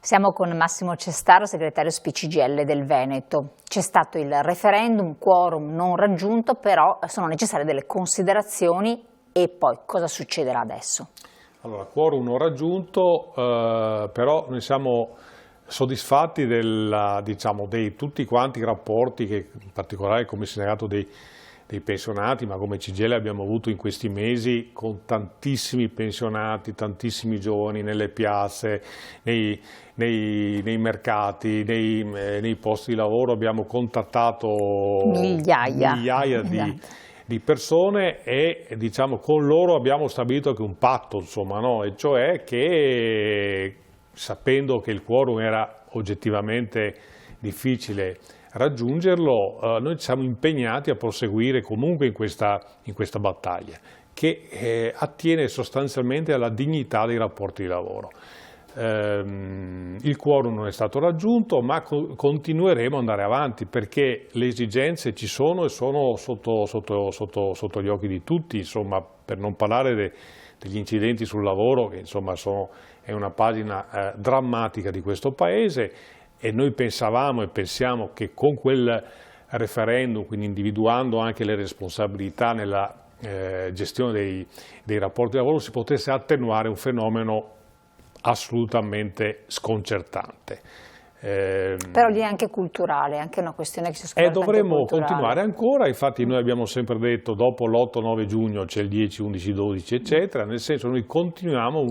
Siamo con Massimo Cestaro, segretario SPI-CGIL del Veneto. C'è stato il referendum, quorum non raggiunto, però sono necessarie delle considerazioni e poi cosa succederà adesso? Allora, quorum non raggiunto, però noi siamo soddisfatti di tutti quanti i rapporti che in particolare il commissariato dei pensionati, ma come CGIL abbiamo avuto in questi mesi con tantissimi pensionati, tantissimi giovani nelle piazze, nei mercati, nei posti di lavoro. Abbiamo contattato migliaia di persone e con loro abbiamo stabilito anche un patto, no? E cioè che, sapendo che il quorum era oggettivamente difficile raggiungerlo, noi ci siamo impegnati a proseguire comunque in questa battaglia che attiene sostanzialmente alla dignità dei rapporti di lavoro. Il quorum non è stato raggiunto, ma continueremo ad andare avanti perché le esigenze ci sono e sono sotto gli occhi di tutti, insomma, per non parlare degli incidenti sul lavoro che insomma è una pagina drammatica di questo Paese. E noi pensavamo e pensiamo che con quel referendum, quindi individuando anche le responsabilità nella gestione dei rapporti di lavoro, si potesse attenuare un fenomeno assolutamente sconcertante. Però lì è anche culturale, è anche una questione che si scopre. E dovremmo continuare ancora, infatti noi abbiamo sempre detto dopo l'8-9 giugno c'è il 10, 11, 12 eccetera, nel senso noi continuiamo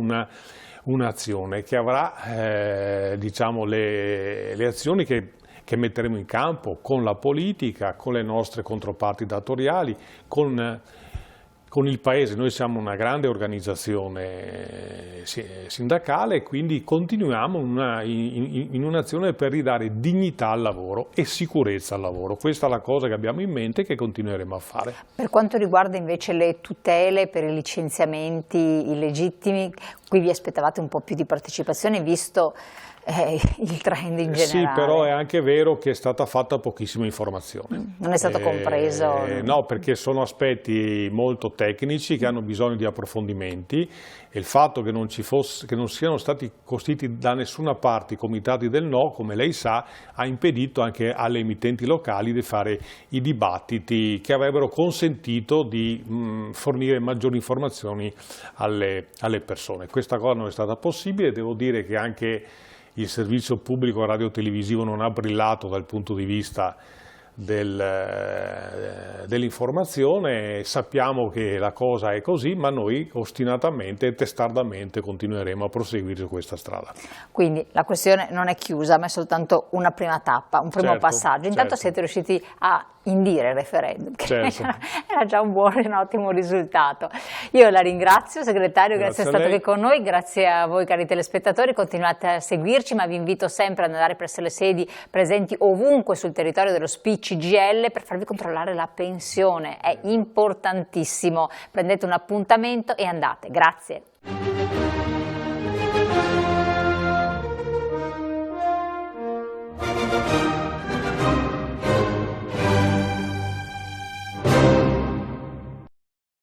un'azione che avrà le azioni che metteremo in campo con la politica, con le nostre controparti datoriali, con il Paese. Noi siamo una grande organizzazione sindacale e quindi continuiamo in un'azione per ridare dignità al lavoro e sicurezza al lavoro. Questa è la cosa che abbiamo in mente e che continueremo a fare. Per quanto riguarda invece le tutele per i licenziamenti illegittimi, qui vi aspettavate un po' più di partecipazione visto il trend in generale. Sì, però è anche vero che è stata fatta pochissima informazione. Non è stato compreso? No, perché sono aspetti molto tecnici che hanno bisogno di approfondimenti e il fatto che non siano stati costituiti da nessuna parte i comitati del no, come lei sa, ha impedito anche alle emittenti locali di fare i dibattiti che avrebbero consentito di fornire maggiori informazioni alle persone. Questa cosa non è stata possibile, devo dire che anche il servizio pubblico radiotelevisivo non ha brillato dal punto di vista dell'informazione. Sappiamo che la cosa è così, ma noi ostinatamente e testardamente continueremo a proseguire su questa strada. Quindi la questione non è chiusa, ma è soltanto una prima tappa, un primo passaggio. Intanto siete riusciti a indire il referendum, che era già un ottimo risultato. Io la ringrazio, segretario, grazie di essere stato qui con noi, grazie a voi cari telespettatori, continuate a seguirci, ma vi invito sempre ad andare presso le sedi presenti ovunque sul territorio dello SPI-CGIL per farvi controllare la pensione, è importantissimo, prendete un appuntamento e andate. Grazie.